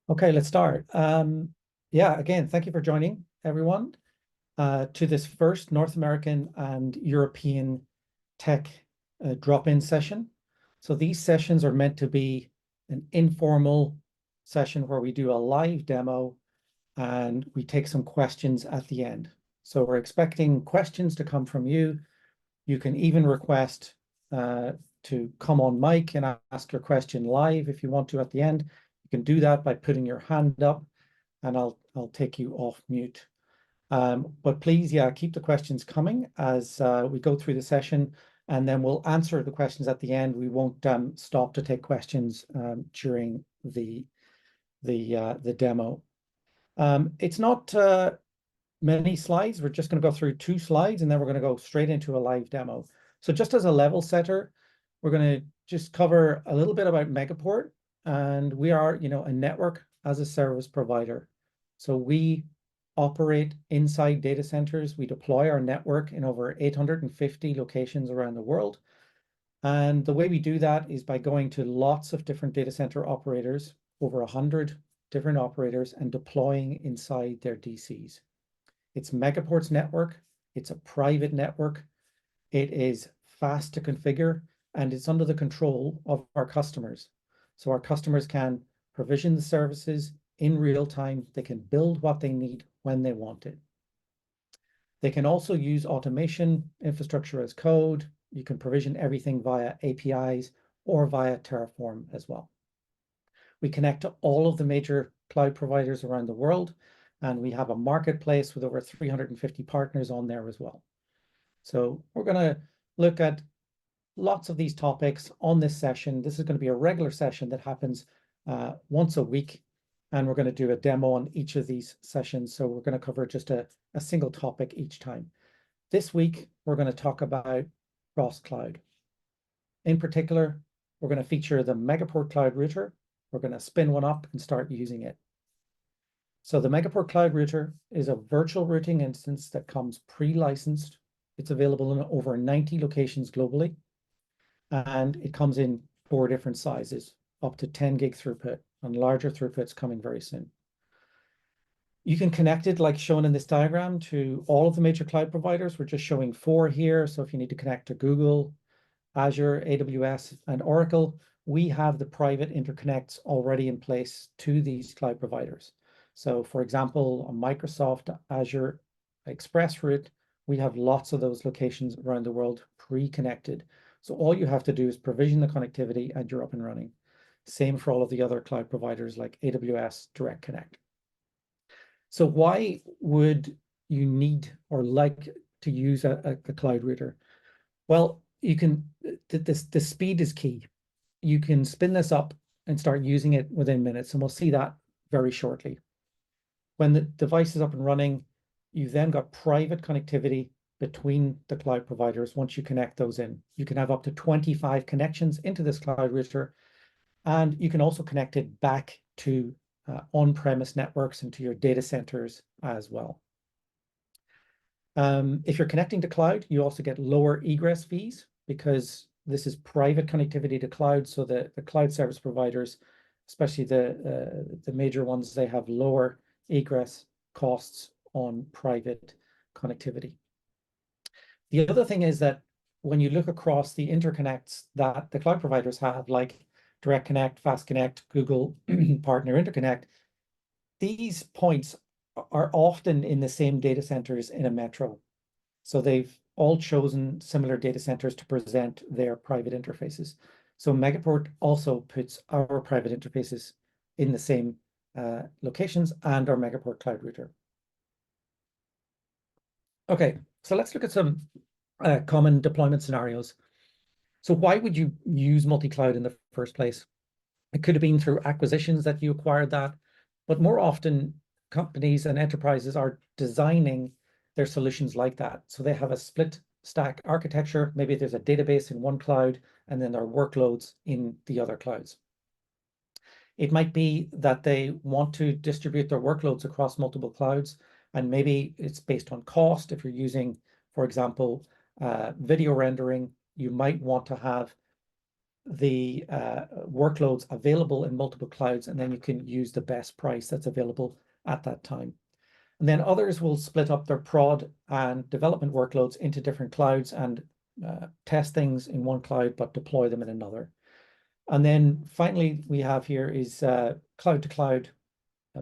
Okay, let's start. Yeah, again, thank you for joining everyone to this first North American and European tech drop-in session. So these sessions are meant to be an informal session where we do a live demo and we take some questions at the end. So we're expecting questions to come from you. You can even request to come on mic and ask your question live if you want to at the end. You can do that by putting your hand up and I'll take you off mute. But please, yeah, keep the questions coming as we go through the session, and then we'll answer the questions at the end. We won't stop to take questions during the demo. It's not many slides. We're just going to go through 2 slides, and then we're going to go straight into a live demo. So just as a level setter, we're going to just cover a little bit about Megaport, and we are, a network as a service provider. So we operate inside data centers. We deploy our network in over 850 locations around the world. And the way we do that is by going to lots of different data center operators, over 100 different operators, and deploying inside their DCs. It's Megaport's network. It's a private network. It is fast to configure, and it's under the control of our customers. So our customers can provision the services in real time. They can build what they need when they want it. They can also use automation, infrastructure as code. You can provision everything via APIs or via Terraform as well. We connect to all of the major cloud providers around the world, and we have a marketplace with over 350 partners on there as well. So we're going to look at lots of these topics on this session. This is going to be a regular session that happens once a week, and we're going to do a demo on each of these sessions. So we're going to cover just a single topic each time. This week, we're going to talk about Crosscloud. In particular, we're going to feature the Megaport Cloud Router. We're going to spin one up and start using it. So the Megaport Cloud Router is a virtual routing instance that comes pre-licensed. It's available in over 90 locations globally, and it comes in 4 different sizes, up to 10 gig throughput, and larger throughputs coming very soon. You can connect it, like shown in this diagram, to all of the major cloud providers. We're just showing 4 here. So if you need to connect to Google, Azure, AWS, and Oracle, we have the private interconnects already in place to these cloud providers. So for example, on Microsoft Azure Express route, we have lots of those locations around the world pre-connected. So all you have to do is provision the connectivity and you're up and running. Same for all of the other cloud providers like AWS Direct Connect. So why would you need or like to use a cloud router? Well, you can, the speed is key. You can spin this up and start using it within minutes, and we'll see that very shortly. When the device is up and running, you've then got private connectivity between the cloud providers. Once you connect those in, you can have up to 25 connections into this cloud router, and you can also connect it back to on-premise networks and to your data centers as well. If you're connecting to cloud, you also get lower egress fees because this is private connectivity to cloud. So the cloud service providers, especially the major ones, they have lower egress costs on private connectivity. The other thing is that when you look across the interconnects that the cloud providers have, like Direct Connect, Fast Connect, Google Partner Interconnect, these points are often in the same data centers in a metro. So they've all chosen similar data centers to present their private interfaces. So Megaport also puts our private interfaces in the same locations and our Megaport Cloud Router. Okay, so let's look at some common deployment scenarios. So why would you use multi-cloud in the first place? It could have been through acquisitions that you acquired that, but more often companies and enterprises are designing their solutions like that. So they have a split stack architecture. Maybe there's a database in one cloud and then there are workloads in the other clouds. It might be that they want to distribute their workloads across multiple clouds, and maybe it's based on cost. If you're using, for example, video rendering, you might want to have the workloads available in multiple clouds, and then you can use the best price that's available at that time. And then others will split up their prod and development workloads into different clouds and test things in one cloud, but deploy them in another. And then finally, we have here is cloud to cloud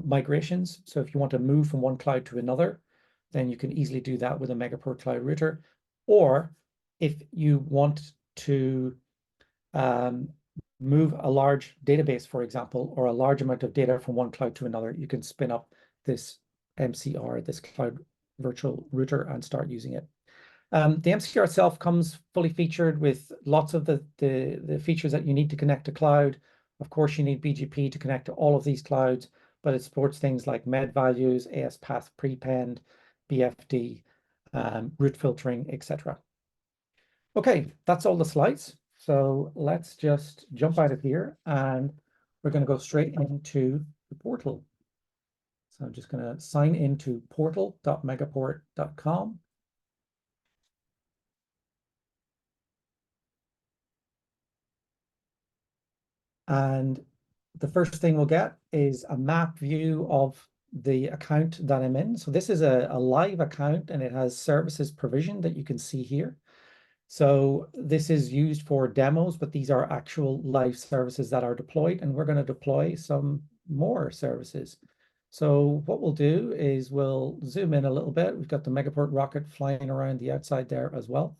migrations. So if you want to move from one cloud to another, then you can easily do that with a Megaport Cloud Router. Or if you want to move a large database, for example, or a large amount of data from one cloud to another, you can spin up this MCR, this Cloud Virtual Router, and start using it. The MCR itself comes fully featured with lots of the features that you need to connect to cloud. Of course, you need BGP to connect to all of these clouds, but it supports things like med values, ASPath prepend, BFD, route filtering, etc. Okay, that's all the slides. So let's just jump out of here and we're going to go straight into the portal. So I'm just going to sign into portal.megaport.com. And the first thing we'll get is a map view of the account that I'm in. So this is a live account and it has services provision that you can see here. So this is used for demos, but these are actual live services that are deployed, and we're going to deploy some more services. So what we'll do is we'll zoom in a little bit. We've got the Megaport rocket flying around the outside there as well.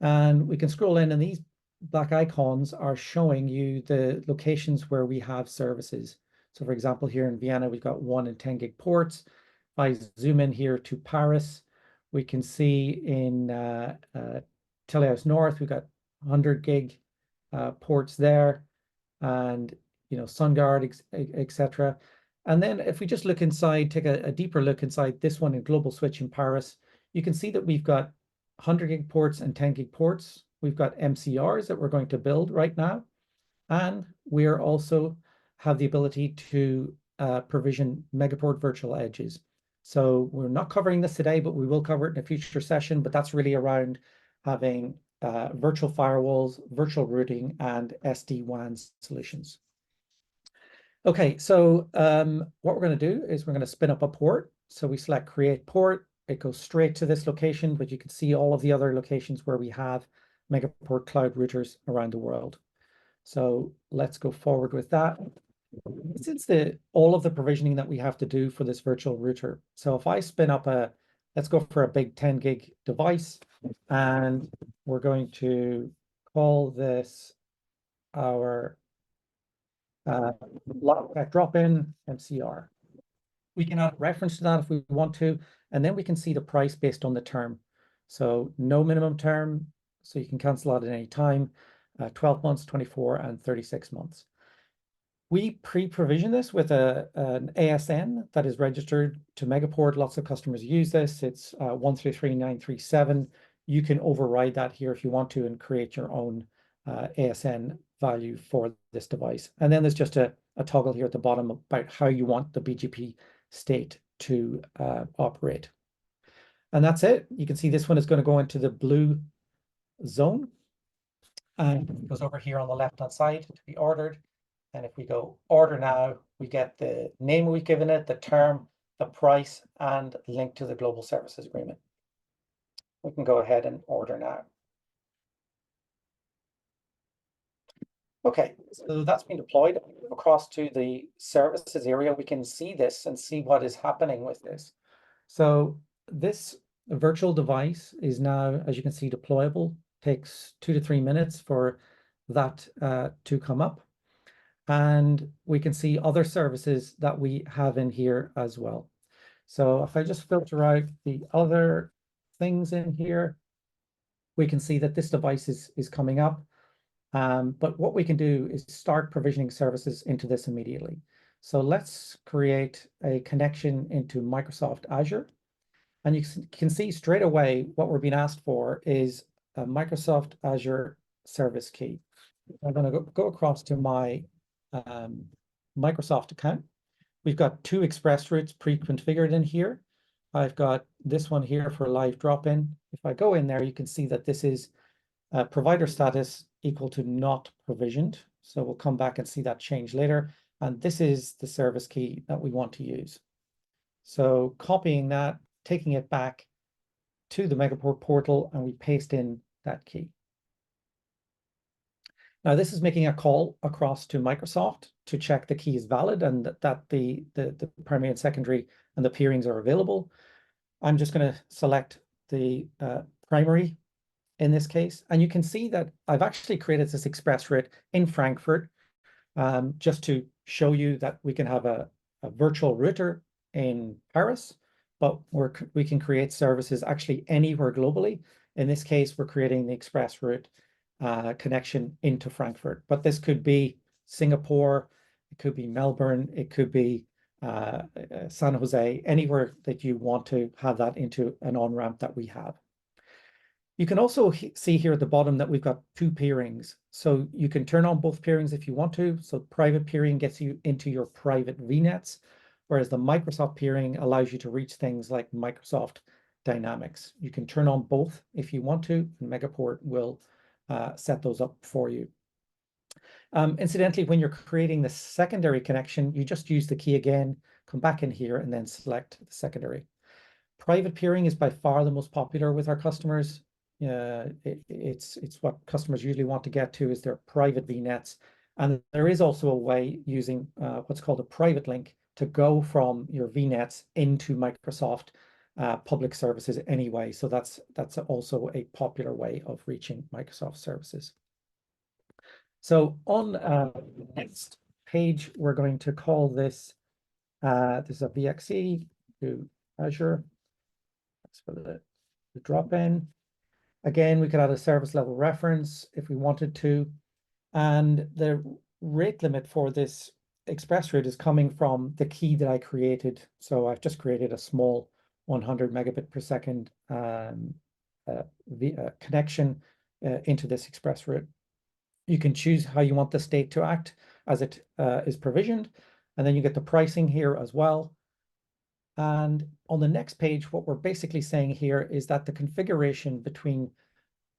And we can scroll in, and these black icons are showing you the locations where we have services. So for example, here in Vienna, we've got 1 and 10 gig ports. If I zoom in here to Paris, we can see in Telehouse North, we've got 100 gig ports there, and SunGard, etc. And then if we just look inside, take a deeper look inside this one in Global Switch in Paris, you can see that we've got 100 gig ports and 10 gig ports. We've got MCRs that we're going to build right now. And we are also have the ability to provision Megaport virtual edges. So we're not covering this today, but we will cover it in a future session. But that's really around having virtual firewalls, virtual routing, and SD-WAN solutions. Okay, so what we're going to do is we're going to spin up a port. So we select Create Port. It goes straight to this location, but you can see all of the other locations where we have Megaport Cloud routers around the world. So let's go forward with that. Since all of the provisioning that we have to do for this virtual router. So if I spin up let's go for a big 10 gig device, and we're going to call this our drop-in MCR. We can add a reference to that if we want to, and then we can see the price based on the term. So no minimum term, so you can cancel out at any time, 12 months, 24, and 36 months. We pre-provision this with an ASN that is registered to Megaport. Lots of customers use this. It's 133937. You can override that here if you want to and create your own ASN value for this device. And then there's just a toggle here at the bottom about how you want the BGP state to operate. And that's it. You can see this one is going to go into the blue zone. And it goes over here on the left-hand side to be ordered. And if we go order now, we get the name we've given it, the term, the price, and link to the global services agreement. We can go ahead and order now. Okay, so that's been deployed. Across to the services area, we can see this and see what is happening with this. So this virtual device is now, as you can see, deployable. Takes 2 to 3 minutes for that to come up. And we can see other services that we have in here as well. So if I just filter out the other things in here, we can see that this device is coming up. But what we can do is start provisioning services into this immediately. So let's create a connection into Microsoft Azure. And you can see straight away what we're being asked for is a Microsoft Azure service key. I'm going to go across to my Microsoft account. We've got 2 express routes pre-configured in here. I've got this one here for live drop-in. If I go in there, you can see that this is provider status equal to not provisioned. So we'll come back and see that change later. And this is the service key that we want to use. So copying that, taking it back to the Megaport portal, and we paste in that key. Now this is making a call across to Microsoft to check the key is valid and that the primary and secondary and the peerings are available. I'm just going to select the primary in this case, and you can see that I've actually created this express route in Frankfurt just to show you that we can have a virtual router in Paris, but we can create services actually anywhere globally. In this case, we're creating the express route connection into Frankfurt, but this could be Singapore, it could be Melbourne, it could be San Jose, anywhere that you want to have that into an on-ramp that we have. You can also see here at the bottom that we've got 2 peerings. So you can turn on both peerings if you want to. So private peering gets you into your private VNets, whereas the Microsoft peering allows you to reach things like Microsoft Dynamics. You can turn on both if you want to, and Megaport will set those up for you. Incidentally, when you're creating the secondary connection, you just use the key again, come back in here, and then select the secondary. Private peering is by far the most popular with our customers. It's what customers usually want to get to is their private VNets. And there is also a way using what's called a private link to go from your VNets into Microsoft public services anyway. So that's also a popular way of reaching Microsoft services. So on the next page, we're going to call this, this is a VXC to Azure. That's for the drop-in. Again, we could add a service level reference if we wanted to. And the rate limit for this express route is coming from the key that I created. So I've just created a small 100 megabit per second connection into this express route. You can choose how you want the state to act as it is provisioned. And then you get the pricing here as well. And on the next page, what we're basically saying here is that the configuration between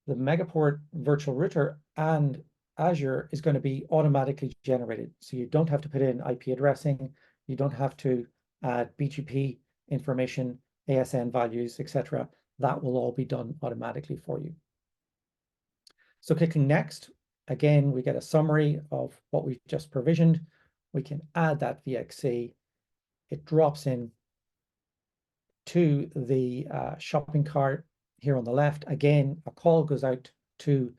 the Megaport virtual router and Azure is going to be automatically generated. So you don't have to put in IP addressing, you don't have to add BGP information, ASN values, etc. That will all be done automatically for you. So clicking next, again, we get a summary of what we've just provisioned. We can add that VXC. It drops in to the shopping cart here on the left. Again, a call goes out to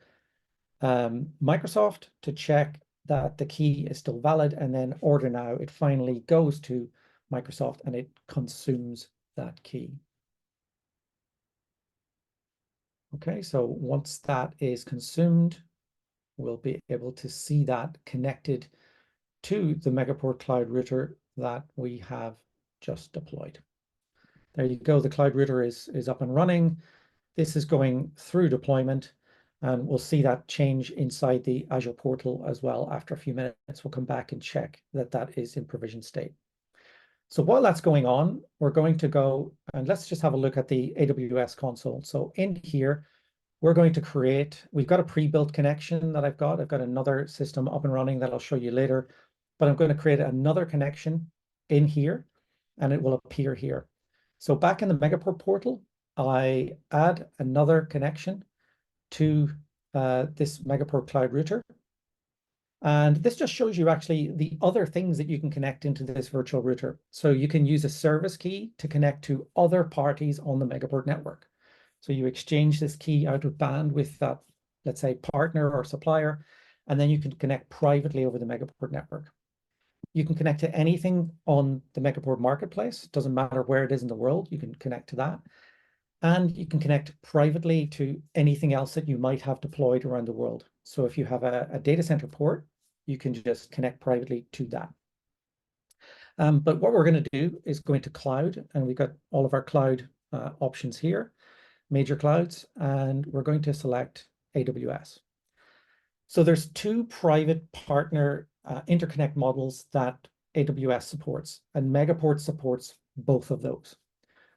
Microsoft to check that the key is still valid, and then order now. It finally goes to Microsoft and it consumes that key. Okay, so once that is consumed, we'll be able to see that connected to the Megaport Cloud Router that we have just deployed. There you go, the Cloud Router is up and running. This is going through deployment, and we'll see that change inside the Azure portal as well. After a few minutes, we'll come back and check that that is in provision state. So while that's going on, we're going to go and let's just have a look at the AWS console. So in here, we're going to create, we've got a pre-built connection that I've got another system up and running that I'll show you later, but I'm going to create another connection in here and it will appear here. So back in the Megaport portal, I add another connection to this Megaport Cloud Router. And this just shows you actually the other things that you can connect into this virtual router. So you can use a service key to connect to other parties on the Megaport network. So you exchange this key out of band with that, let's say, partner or supplier, and then you can connect privately over the Megaport network. You can connect to anything on the Megaport marketplace. Doesn't matter where it is in the world, you can connect to that. And you can connect privately to anything else that you might have deployed around the world. So if you have a data center port, you can just connect privately to that. But what we're going to do is go into cloud, and we've got all of our cloud options here, major clouds, and we're going to select AWS. So there's 2 private partner interconnect models that AWS supports, and Megaport supports both of those.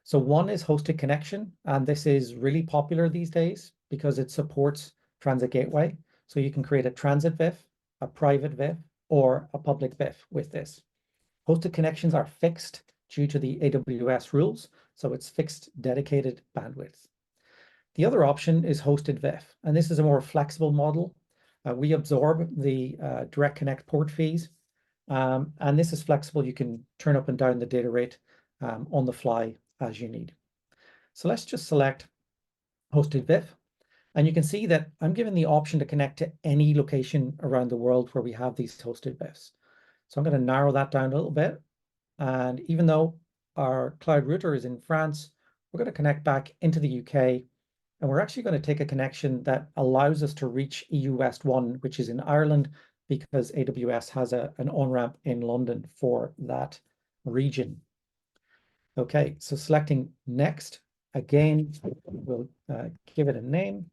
So one is hosted connection, and this is really popular these days because it supports transit gateway. So you can create a transit VIF, a private VIF, or a public VIF with this. Hosted connections are fixed due to the AWS rules, so it's fixed dedicated bandwidth. The other option is hosted VIF, and this is a more flexible model. We absorb the direct connect port fees, and this is flexible. You can turn up and down the data rate on the fly as you need. So let's just select hosted VIF. And you can see that I'm given the option to connect to any location around the world where we have these hosted VIFs. So I'm going to narrow that down a little bit. And even though our cloud router is in France, we're going to connect back into the UK. And we're actually going to take a connection that allows us to reach EU West 1, which is in Ireland, because AWS has an on-ramp in London for that region. Okay, so selecting next, again, we'll give it a name.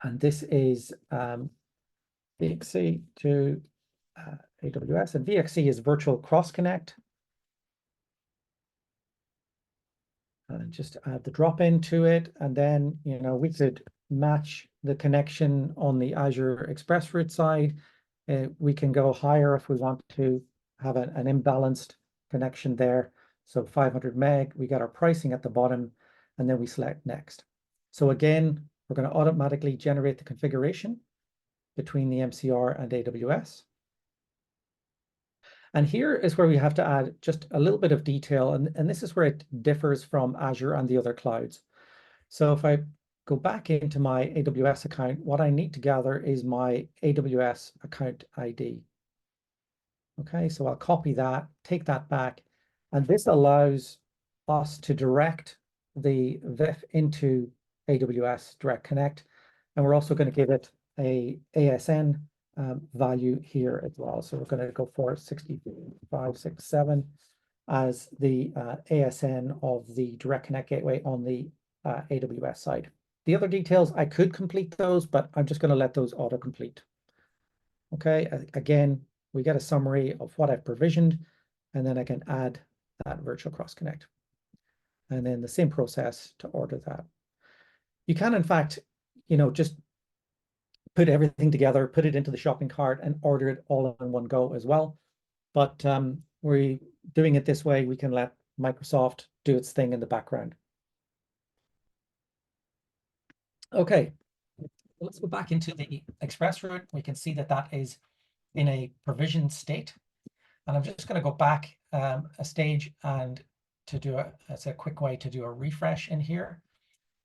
And this is VXC to AWS, and VXC is Virtual Cross Connect. And just add the drop-in to it, and then we could match the connection on the Azure Express Route side. We can go higher if we want to have an imbalanced connection there. So 500 meg, we got our pricing at the bottom, and then we select next. So again, we're going to automatically generate the configuration between the MCR and AWS. And here is where we have to add just a little bit of detail, and this is where it differs from Azure and the other clouds. So if I go back into my AWS account, what I need to gather is my AWS account ID. Okay, so I'll copy that, take that back, and this allows us to direct the VIF into AWS Direct Connect, and we're also going to give it a ASN value here as well. So we're going to go for 6567 as the ASN of the Direct Connect gateway on the AWS side. The other details, I could complete those, but I'm just going to let those auto-complete. Okay, again, we get a summary of what I've provisioned, and then I can add that virtual cross connect. And then the same process to order that. You can, in fact, just put everything together, put it into the shopping cart, and order it all in one go as well. But we're doing it this way, we can let Microsoft do its thing in the background. Okay, let's go back into the Express route. We can see that that is in a provisioned state. And I'm just going to go back a stage and it's a quick way to do a refresh in here.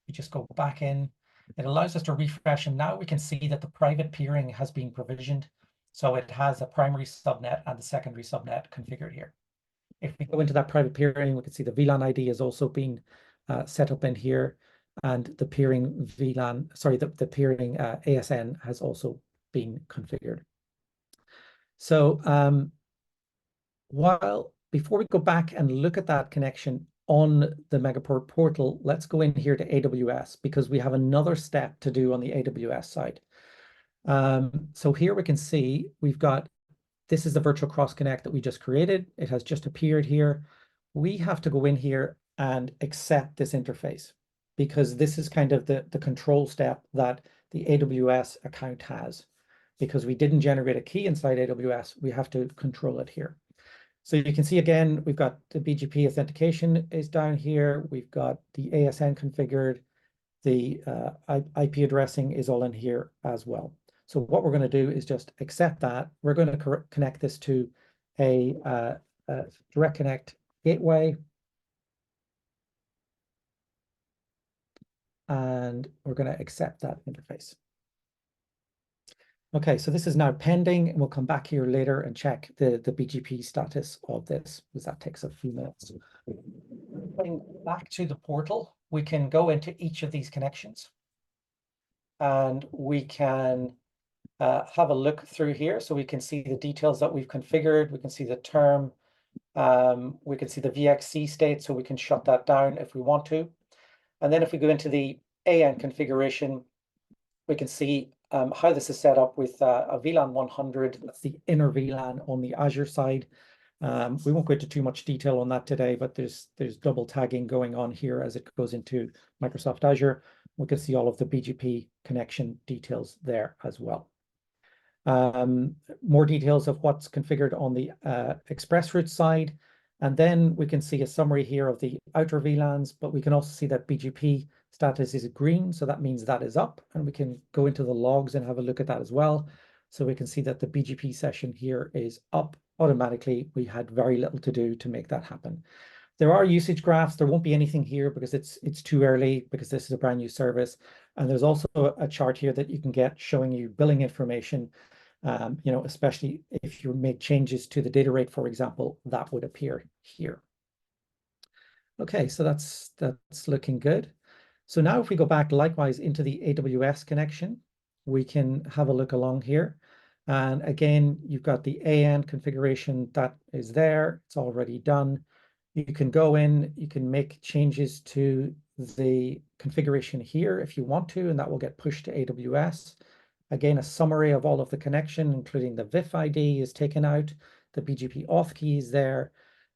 We just go back in. It allows us to refresh, and now we can see that the private peering has been provisioned. So it has a primary subnet and the secondary subnet configured here. If we go into that private peering, we can see the VLAN ID has also been set up in here, and the peering VLAN, sorry, the peering ASN has also been configured. So before we go back and look at that connection on the Megaport portal, let's go in here to AWS, because we have another step to do on the AWS side. So here we can see this is the virtual cross connect that we just created. It has just appeared here. We have to go in here and accept this interface, because this is kind of the control step that the AWS account has. Because we didn't generate a key inside AWS, we have to control it here. So you can see again, we've got the BGP authentication is down here. We've got the ASN configured. The IP addressing is all in here as well. So what we're going to do is just accept that. We're going to connect this to a direct connect gateway. And we're going to accept that interface. Okay, so this is now pending, and we'll come back here later and check the BGP status of this, because that takes a few minutes. Going back to the portal, we can go into each of these connections, and we can have a look through here. So we can see the details that we've configured. We can see the term. We can see the VXC state, so we can shut that down if we want to. And then if we go into the AN configuration, we can see how this is set up with a VLAN 100. That's the inner VLAN on the Azure side. We won't go into too much detail on that today, but there's double tagging going on here as it goes into Microsoft Azure. We can see all of the BGP connection details there as well. More details of what's configured on the express route side. And then we can see a summary here of the outer VLANs, but we can also see that BGP status is green. So that means that is up, and we can go into the logs and have a look at that as well. So we can see that the BGP session here is up automatically. We had very little to do to make that happen. There are usage graphs. There won't be anything here because it's too early, because this is a brand new service. And there's also a chart here that you can get showing you billing information. You know, especially if you make changes to the data rate, for example, that would appear here. Okay, so that's looking good. So now if we go back likewise into the AWS connection, we can have a look along here. And again, you've got the AN configuration that is there. It's already done. You can go in, you can make changes to the configuration here if you want to, and that will get pushed to AWS. Again, a summary of all of the connection, including the VIF ID is taken out, the BGP auth key is there,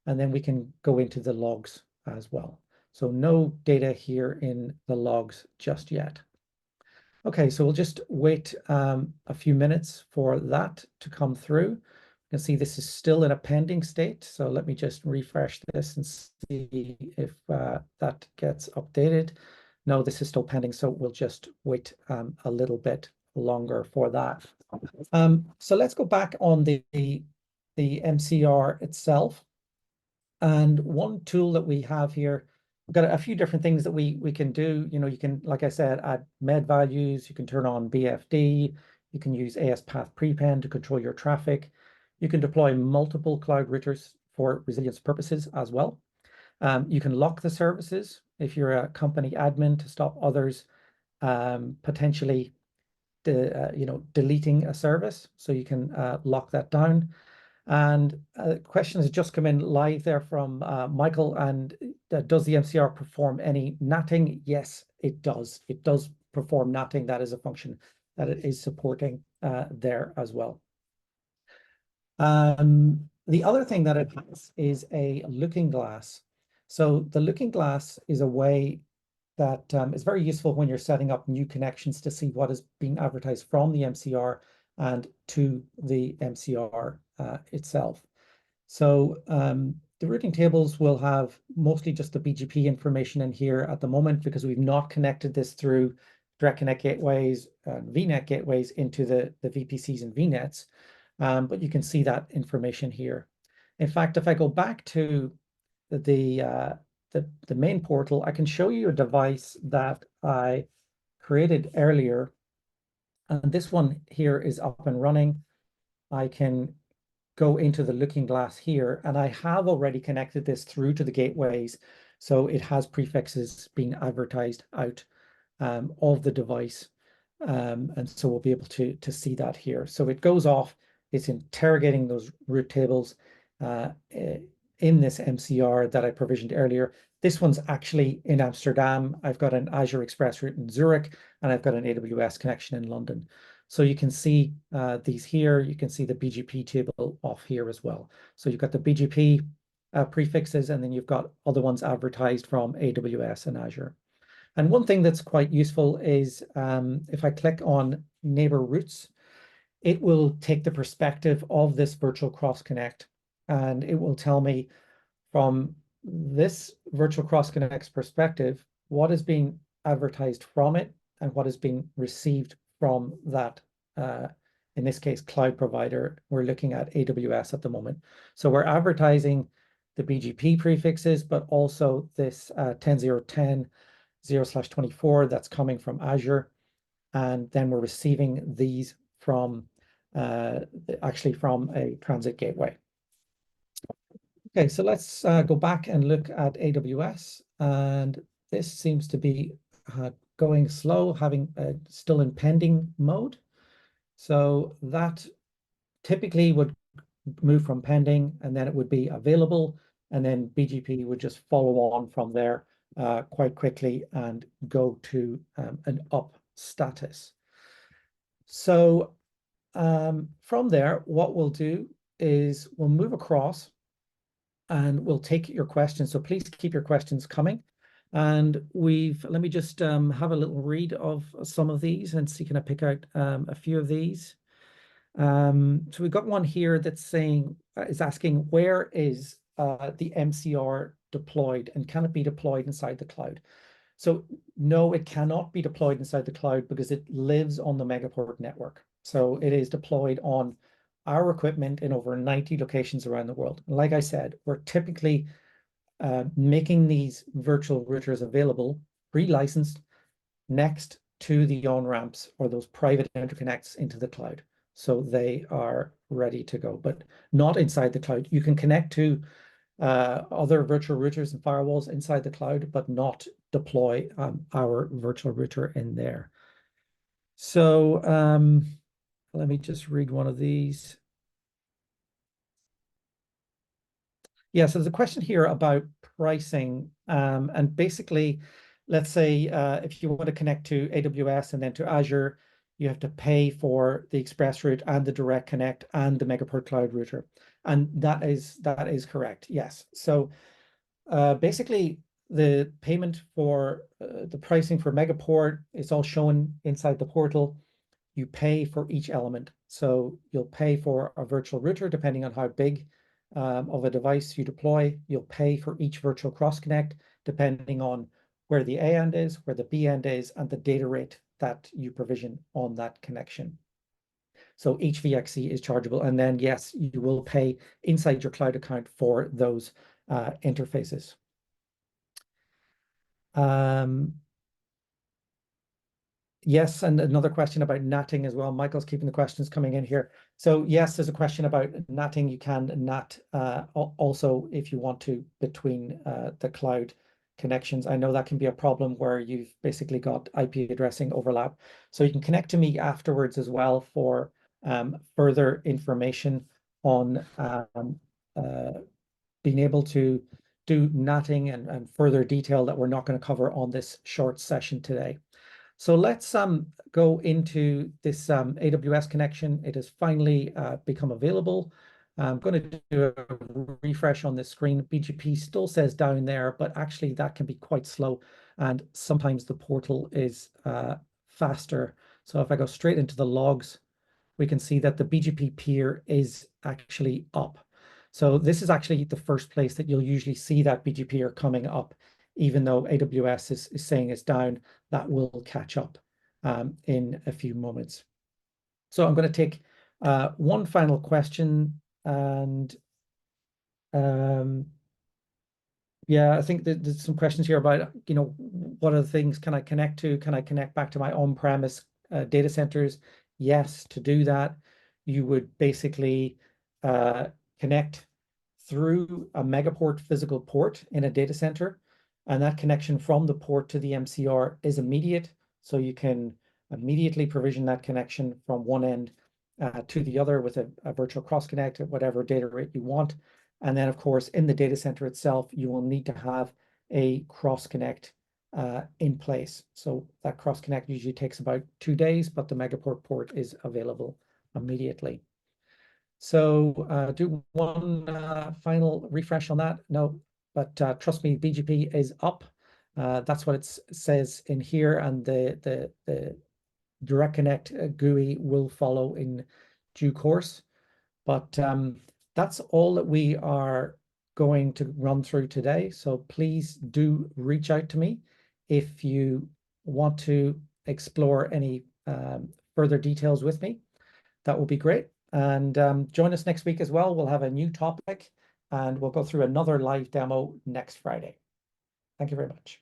and then we can go into the logs as well. So no data here in the logs just yet. Okay, so we'll just wait a few minutes for that to come through. You can see this is still in a pending state. So let me just refresh this and see if that gets updated. No, this is still pending, so we'll just wait a little bit longer for that. So let's go back on the MCR itself. And one tool that we have here, we've got a few different things that we can do. You know, you can, like I said, add med values. You can turn on BFD. You can use AS path prepend to control your traffic. You can deploy multiple cloud routers for resilience purposes as well. You can lock the services if you're a company admin to stop others potentially deleting a service. So you can lock that down. And a question has just come in live there from Michael. And does the MCR perform any NATing? Yes, it does. It does perform NATing. That is a function that it is supporting there as well. The other thing that it has is a looking glass. So the looking glass is a way that is very useful when you're setting up new connections to see what is being advertised from the MCR and to the MCR itself. So the routing tables will have mostly just the BGP information in here at the moment, because we've not connected this through direct connect gateways, VNet gateways into the VPCs and VNets. But you can see that information here. In fact, if I go back to the main portal, I can show you a device that I created earlier. And this one here is up and running. I can go into the looking glass here, and I have already connected this through to the gateways. So it has prefixes being advertised out of the device. And so we'll be able to see that here. So it goes off, it's interrogating those route tables in this MCR that I provisioned earlier. This one's actually in Amsterdam. I've got an Azure Express route in Zurich, and I've got an AWS connection in London. So you can see these here. You can see the BGP table off here as well. So you've got the BGP prefixes, and then you've got other ones advertised from AWS and Azure. And one thing that's quite useful is if I click on neighbor routes, it will take the perspective of this virtual cross connect, and it will tell me from this virtual cross connect's perspective what is being advertised from it and what is being received from that, in this case, cloud provider. We're looking at AWS at the moment. So we're advertising the BGP prefixes, but also this 10.0.10 0/24 that's coming from Azure. And then we're receiving these from actually from a transit gateway. Okay, so let's go back and look at AWS. And this seems to be going slow, having still in pending mode. So that typically would move from pending, and then it would be available, and then BGP would just follow on from there quite quickly and go to an up status. So from there, what we'll do is we'll move across and we'll take your questions. So please keep your questions coming. And let me just have a little read of some of these and see, can I pick out a few of these? So we've got one here that's saying, is asking, where is the MCR deployed and can it be deployed inside the cloud? So no, it cannot be deployed inside the cloud because it lives on the Megaport network. So it is deployed on our equipment in over 90 locations around the world. And like I said, we're typically making these virtual routers available, pre-licensed, next to the on-ramps or those private interconnects into the cloud. So they are ready to go, but not inside the cloud. You can connect to other virtual routers and firewalls inside the cloud, but not deploy our virtual router in there. So let me just read one of these. Yeah, so there's a question here about pricing. And basically, let's say if you want to connect to AWS and then to Azure, you have to pay for the express route and the direct connect and the Megaport Cloud router. And that is correct, yes. So basically, the payment for the pricing for Megaport is all shown inside the portal. You pay for each element. So you'll pay for a virtual router, depending on how big of a device you deploy. You'll pay for each virtual cross connect, depending on where the A end is, where the B end is, and the data rate that you provision on that connection. So each VXC is chargeable. And then, yes, you will pay inside your cloud account for those interfaces. Yes, and another question about natting as well. Michael's keeping the questions coming in here. So yes, there's a question about natting. You can nat also if you want to between the cloud connections. I know that can be a problem where you've basically got IP addressing overlap. So you can connect to me afterwards as well for further information on being able to do natting and further detail that we're not going to cover on this short session today. So let's go into this AWS connection. It has finally become available. I'm going to do a refresh on this screen. BGP still says down there, but actually that can be quite slow. And sometimes the portal is faster. So if I go straight into the logs, we can see that the BGP peer is actually up. So this is actually the first place that you'll usually see that BGP peer coming up, even though AWS is saying it's down. That will catch up in a few moments. So I'm going to take one final question, and yeah, I think there's some questions here about, what other things can I connect to? Can I connect back to my on-premise data centers? Yes, to do that, you would basically connect through a Megaport physical port in a data center, and that connection from the port to the MCR is immediate. So you can immediately provision that connection from one end to the other with a virtual cross connect at whatever data rate you want. And then, of course, in the data center itself, you will need to have a cross connect in place. So that cross connect usually takes about 2 days, but the Megaport port is available immediately. So do one final refresh on that. No, but trust me, BGP is up. That's what it says in here, and the Direct Connect GUI will follow in due course. But that's all that we are going to run through today. So please do reach out to me if you want to explore any further details with me. That will be great. And join us next week as well. We'll have a new topic and we'll go through another live demo next Friday. Thank you very much.